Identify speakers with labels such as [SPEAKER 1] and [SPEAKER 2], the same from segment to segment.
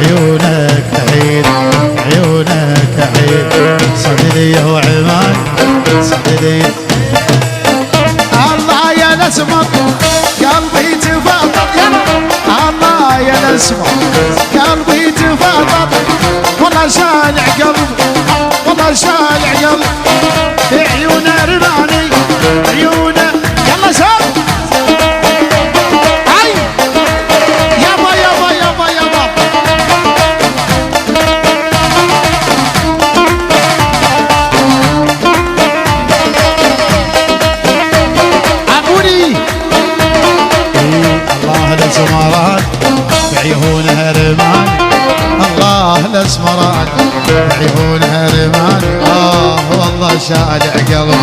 [SPEAKER 1] عيونك عيد عيونك عيد صدري وعماد صدري الله يا نسمة قلبي تفاضل الله يا نسمة قلبي تفاضل والله شالع قلبي والله شالع قلبي عيونه رماني عيونه يلا شال هاي يابا يابا يابا يابا عموني الله الاسمران بعيونها رمان الله الاسمران بعيونها رمان والله شالع قلبي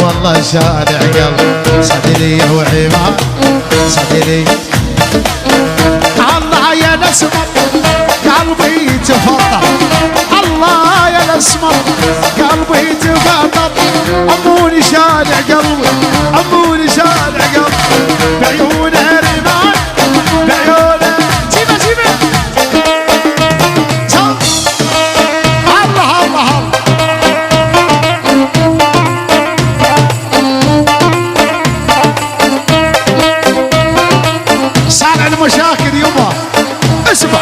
[SPEAKER 1] والله شالع قلبي صدري وعماد صدري الله يا نسمة قلبي تفضل الله يا نسمة قلبي تفضل عموني شالع قلبي عموني شالع قلبي بعيونها رمان بعيونها جيبه جيبه الله الله صار المشاكل يبا اسمع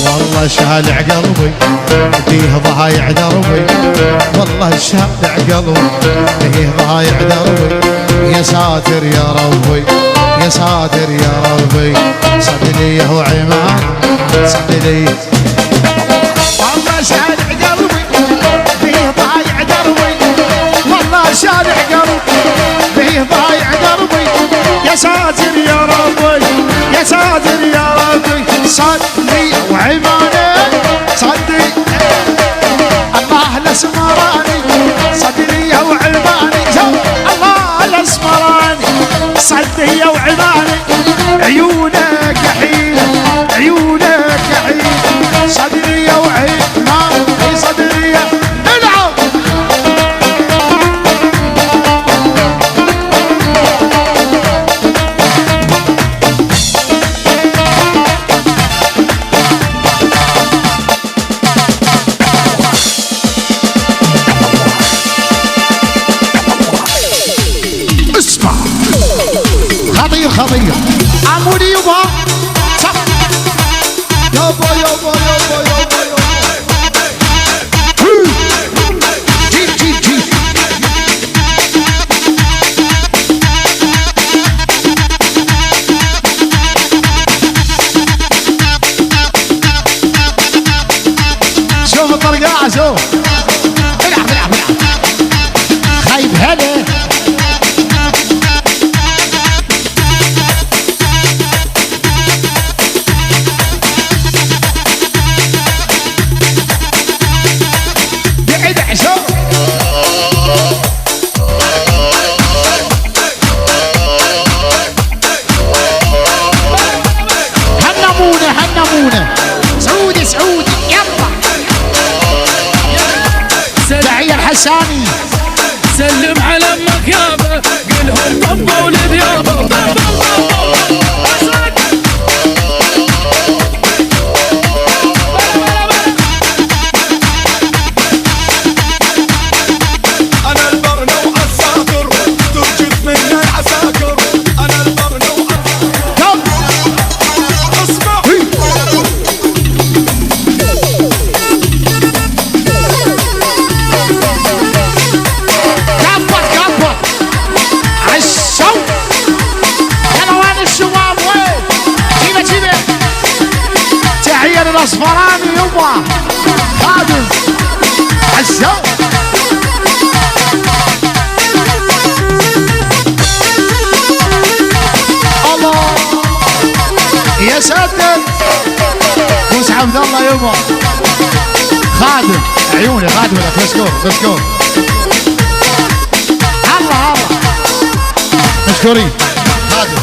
[SPEAKER 1] والله شالع قلبي فيه ضايع دربي والله شالع قلبي فيه ضايع دربي يا ساتر يا ربي يا ساتر يا ربي صدري وعماد صدري والله شالع قلبي فيه ضايع دربي والله شالع قلبي فيه ضايع دربي يا ساتر يا ربي يا ساتر يا ربي صدري وعمادي صدري الله الاسمراني صدري وعماني الله الاسمراني صدري وعماني عيونك حين عيونك حين صدري وعماني صدري العب خطير خطير عمودي يبا يابا يابا يابا يابا جيب جيب جيب شوف الطرقاعة شوف العب العب العب خايب هلا سعودي سعودي يلا تحية الحساني
[SPEAKER 2] سلم على امك يابا قلهم طبوا ولد يابا
[SPEAKER 3] انا البرنو عساكر ترجف مني عساكر انا البرنو اسمع
[SPEAKER 1] الاصفراني يبا خادم عالشوق الله يا ساتر موسى عبد الله يبا خادم عيوني خادم لك ليتس جو ليتس جو الله الله مشكورين خادم